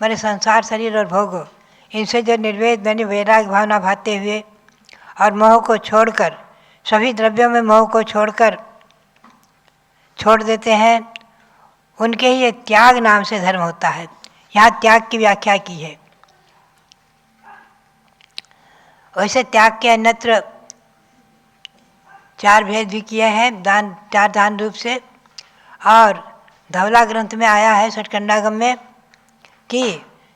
S5: माने संसार, शरीर और भोग, इनसे जो निर्वेद यानी वैराग भावना भाते हुए और मोह को छोड़कर, सभी द्रव्यों में मोह को छोड़कर छोड़ देते हैं, उनके ही ये त्याग नाम से धर्म होता है। यहाँ त्याग की व्याख्या की है। वैसे त्याग के अन्यत्र 4 भेद भी किए हैं, 4 दान रूप से। और धवला ग्रंथ में आया है षटकंडागम में कि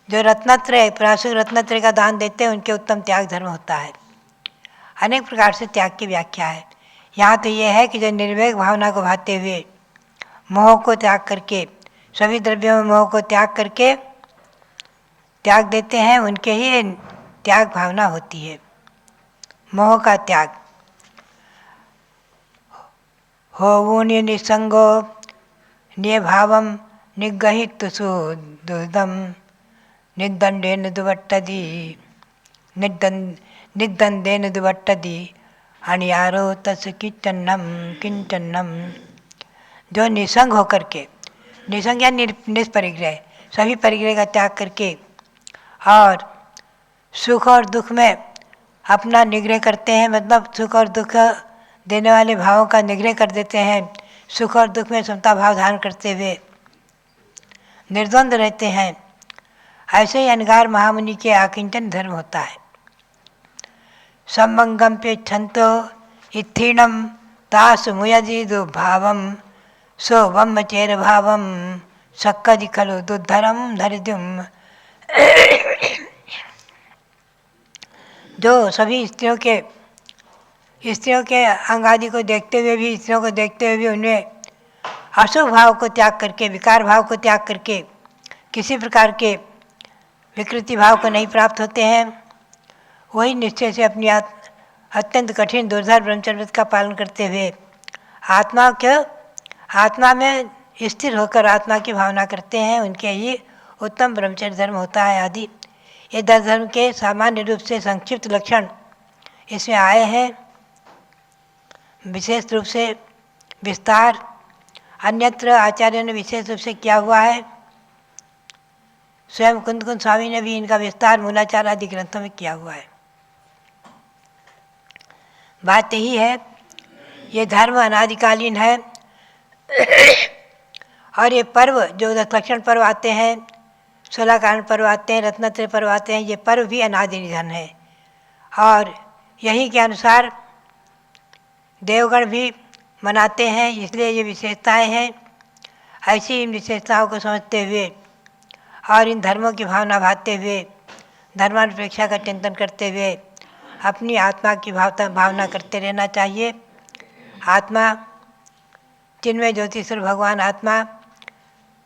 S5: जो रत्नत्रय, प्रासुर रत्नत्रय का दान देते हैं, उनके उत्तम त्याग धर्म होता है। अनेक प्रकार से त्याग की व्याख्या है। यहाँ तो ये है कि जो निर्वेग भावना को भाते हुए मोह को त्याग करके, सभी द्रव्यों में मोह को त्याग करके त्याग देते हैं, उनके ही त्याग भावना होती है, मोह का त्याग। होवूनि निसंगो निभावम निगहित सुदुदम निदंडेन दुवट्टदी निदंडेन दुवट्टदी अनियारो तस् किंचन्नम। जो निसंग होकर के, निसंग या निष्परिग्रह, सभी परिग्रह का त्याग करके और सुख और दुख में अपना निग्रह करते हैं, मतलब सुख और दुख देने वाले भावों का निग्रह कर देते हैं, सुख और दुख में समता भाव धारण करते हुए निर्द्वंद रहते हैं, ऐसे ही अनगार महामुनि के आकिंचन धर्म होता है। संबंगम पे छंतो इत्थीणम तास मुयदीदु भावम सो ब्रह्मचेर भावम सक्कदि खलु दुद्धरम धरिद्युम। जो सभी स्त्रियों के अंग आदि को देखते हुए भी, स्त्रियों को देखते हुए भी उनमें अशुभ भाव को त्याग करके, विकार भाव को त्याग करके किसी प्रकार के विकृति भाव को नहीं प्राप्त होते हैं, वही निश्चय से अपनी अत्यंत कठिन दुर्धर ब्रह्मचर्य व्रत का पालन करते हुए आत्मा में स्थिर होकर आत्मा की भावना करते हैं, उनके ही उत्तम ब्रह्मचर्य धर्म होता है आदि। ये 10 धर्म के सामान्य रूप से संक्षिप्त लक्षण इसमें आए हैं। विशेष रूप से विस्तार अन्यत्र आचार्यों ने विशेष रूप से किया हुआ है। स्वयं कुंद स्वामी ने भी इनका विस्तार मूलाचार आदि ग्रंथों में किया हुआ है। बात यही है, ये धर्म अनादिकालीन है और ये पर्व जो 10 लक्षण पर्व आते हैं, 16 कारण पर्व आते हैं, रत्नत्रय पर्व आते हैं, ये पर्व भी अनादि निधन है। और यही के अनुसार देवगण भी मनाते हैं, इसलिए ये विशेषताएं हैं। ऐसी इन विशेषताओं को समझते हुए और इन धर्मों की भावना भाते हुए, धर्मानुपेक्षा का चिंतन करते हुए अपनी आत्मा की भावना करते रहना चाहिए। आत्मा जिनमें ज्योतिषर भगवान आत्मा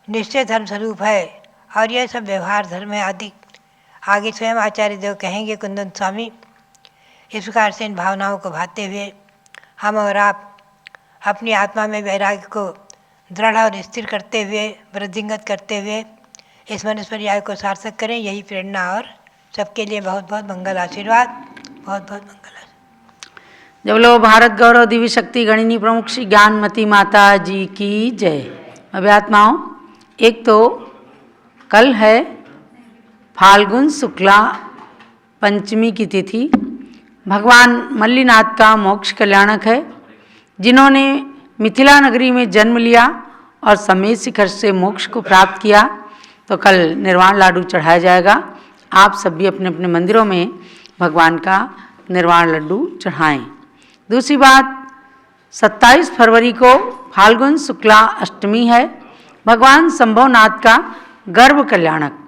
S5: निश्चय धर्म स्वरूप है और यह सब व्यवहार धर्म है आदि। आगे स्वयं आचार्य देव कहेंगे कुंदन स्वामी। इस प्रकार से इन भावनाओं को भाते हुए हम और आप अपनी आत्मा में वैराग्य को दृढ़ और स्थिर करते हुए, वृद्धिंगत करते हुए इस मनुष्य को सार्थक करें। यही प्रेरणा और सबके लिए बहुत बहुत मंगल आशीर्वाद। बहुत बहुत मंगल।
S4: जब लो भारत गौरव दिव्य शक्ति गणिनी प्रमुख श्री ज्ञानमती माता जी की जय। अभी आत्माओं, एक तो कल है फाल्गुन शुक्ला पंचमी की तिथि, भगवान मल्लीनाथ का मोक्ष कल्याणक है। जिन्होंने मिथिला नगरी में जन्म लिया और समेत शिखर से मोक्ष को प्राप्त किया, तो कल निर्वाण लाडू चढ़ाया जाएगा। आप सभी अपने अपने मंदिरों में भगवान का निर्वाण लड्डू चढ़ाएं। दूसरी बात, 27 फरवरी को फाल्गुन शुक्ला अष्टमी है, भगवान शंभवनाथ का गर्भ कल्याणक।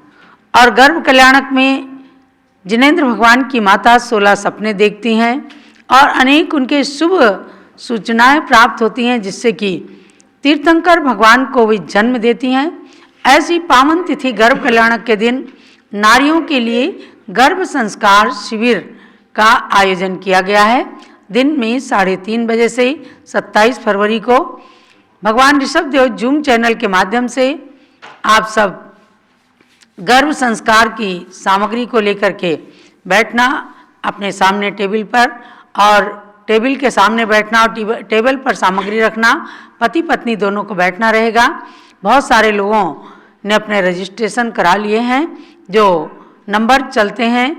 S4: और गर्भ कल्याणक में जिनेंद्र भगवान की माता 16 सपने देखती हैं और अनेक उनके शुभ सूचनाएं प्राप्त होती हैं, जिससे कि तीर्थंकर भगवान को भी जन्म देती हैं। ऐसी पावन तिथि गर्भ कल्याणक के दिन नारियों के लिए गर्भ संस्कार शिविर का आयोजन किया गया है। दिन में 3:30 बजे से 27 फरवरी को भगवान ऋषभ देव जूम चैनल के माध्यम से आप सब गर्भ संस्कार की सामग्री को लेकर के बैठना अपने सामने टेबल पर, और टेबल के सामने बैठना और टेबल पर सामग्री रखना। पति पत्नी दोनों को बैठना रहेगा। बहुत सारे लोगों ने अपने रजिस्ट्रेशन करा लिए हैं। जो नंबर चलते हैं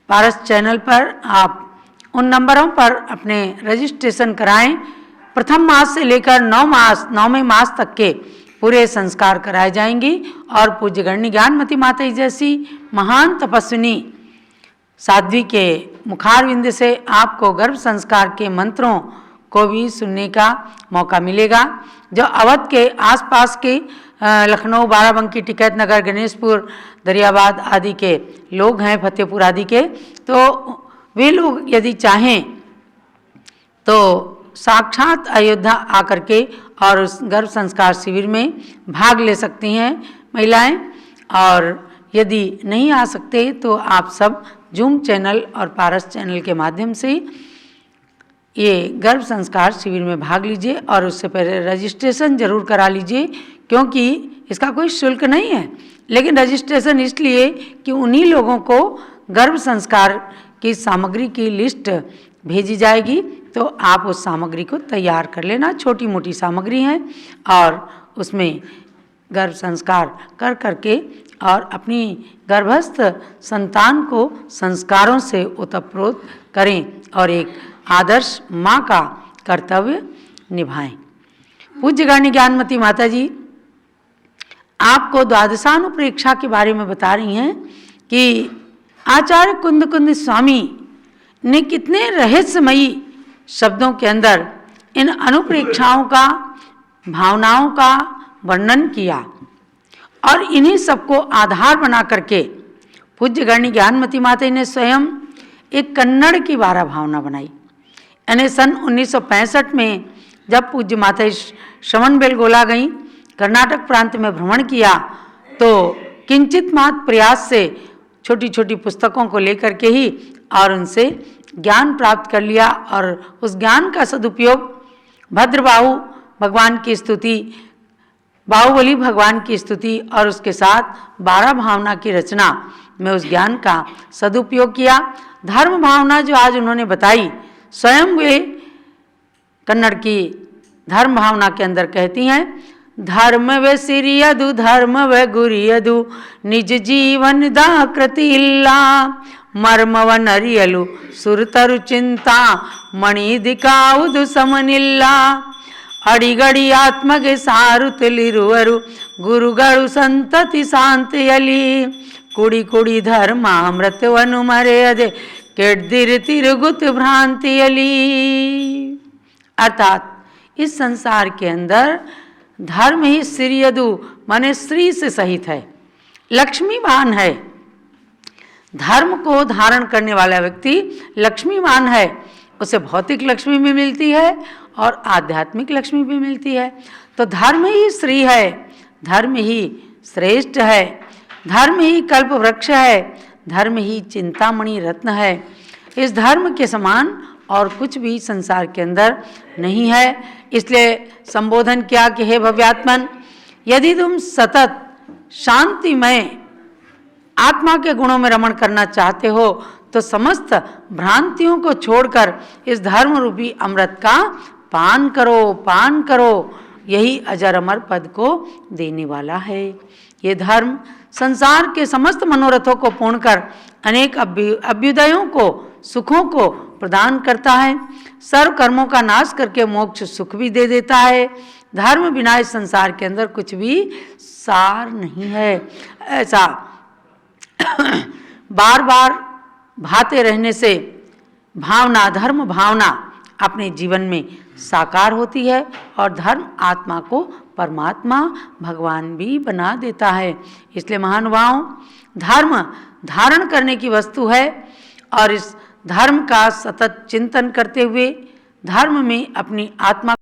S4: पारस चैनल पर, आप उन नंबरों पर अपने रजिस्ट्रेशन कराएं। प्रथम मास से लेकर 9वें मास तक के पूरे संस्कार कराए जाएंगे और पूज्य गणनी ज्ञानमती माता जी जैसी महान तपस्विनी साध्वी के मुखारविंद से आपको गर्भ संस्कार के मंत्रों को भी सुनने का मौका मिलेगा। जो अवध के आसपास के लखनऊ, बाराबंकी, टिकैत नगर, गणेशपुर, दरियाबाद आदि के लोग हैं, फतेहपुर आदि के, तो वे लोग यदि चाहें तो साक्षात अयोध्या आकर के और उस गर्भ संस्कार शिविर में भाग ले सकती हैं महिलाएं। और यदि नहीं आ सकते तो आप सब जूम चैनल और पारस चैनल के माध्यम से ये गर्भ संस्कार शिविर में भाग लीजिए और उससे पहले रजिस्ट्रेशन जरूर करा लीजिए, क्योंकि इसका कोई शुल्क नहीं है, लेकिन रजिस्ट्रेशन इसलिए कि उन्हीं लोगों को गर्भ संस्कार की सामग्री की लिस्ट भेजी जाएगी, तो आप उस सामग्री को तैयार कर लेना। छोटी मोटी सामग्री है और उसमें गर्भ संस्कार कर करके और अपनी गर्भस्थ संतान को संस्कारों से ओतप्रोत करें और एक आदर्श माँ का कर्तव्य निभाएं। पूज्य गणनी ज्ञानमती माता जी आपको द्वादशानुप्रेक्षा के बारे में बता रही हैं कि आचार्य कुंद स्वामी ने कितने रहस्यमयी शब्दों के अंदर इन अनुप्रेक्षाओं का, भावनाओं का वर्णन किया और इन्हीं सबको आधार बना करके पूज्य गणनी ज्ञानमती माता जी ने स्वयं एक कन्नड़ की 12 भावना बनाई। यानी सन 1965 में जब पूज्य माता जी श्रवणबेलगोला गई, कर्नाटक प्रांत में भ्रमण किया, तो किंचित मात्र प्रयास से छोटी छोटी पुस्तकों को लेकर के ही और उनसे ज्ञान प्राप्त कर लिया और उस ज्ञान का सदुपयोग भद्रबाहु भगवान की स्तुति, बाहुबली भगवान की स्तुति और उसके साथ 12 भावना की रचना में उस ज्ञान का सदुपयोग किया। धर्म भावना जो आज उन्होंने बताई, स्वयं वे कन्नड़ की धर्म भावना के अंदर कहती हैं, धर्म वे सिरियदु धर्म वे गुरियदु निज जीवन दाकृति इल्ला मर्मव नरियलु सुरतरु चिंता मणि दिकाउदु समनिल्ला अडिगड़ी आत्ಮಗೆ ಸಾರುತ್ತಲಿರುವರು ಗುರುಗಳು ಸಂತತಿ ಶಾಂತಿಯಲಿ ಕುಡಿ ಕುಡಿ ಧರ್ಮಾಮೃತವನ್ನು ಮರೆಯದೆ ಕೆಡ್ದಿರು ತಿರುಗುत भ्रांतियली। अर्थात इस संसार के अंदर धर्म ही श्रीयदु माने स्त्री से सहित है, लक्ष्मीवान है। धर्म को धारण करने वाला व्यक्ति लक्ष्मीवान है, उसे भौतिक लक्ष्मी भी मिलती है और आध्यात्मिक लक्ष्मी भी मिलती है। तो धर्म ही श्री है, धर्म ही श्रेष्ठ है, धर्म ही कल्प वृक्ष है, धर्म ही चिंतामणि रत्न है। इस धर्म के समान और कुछ भी संसार के अंदर नहीं है। इसलिए संबोधन किया कि हे भव्यात्मन, यदि तुम सतत शांतिमय आत्मा के गुणों में रमण करना चाहते हो तो समस्त भ्रांतियों को छोड़कर इस धर्म रूपी अमृत का पान करो, पान करो। यही अजर अमर पद को देने वाला है। ये धर्म संसार के समस्त मनोरथों को पूर्ण कर अनेक अभ्युदयों को, सुखों को प्रदान करता है। सर्व कर्मों का नाश करके मोक्ष सुख भी दे देता है। धर्म बिना इस संसार के अंदर कुछ भी सार नहीं है। ऐसा बार बार भाते रहने से भावना, धर्म भावना अपने जीवन में साकार होती है और धर्म आत्मा को परमात्मा भगवान भी बना देता है। इसलिए महानुभावों, धर्म धारण करने की वस्तु है और इस धर्म का सतत चिंतन करते हुए धर्म में अपनी आत्मा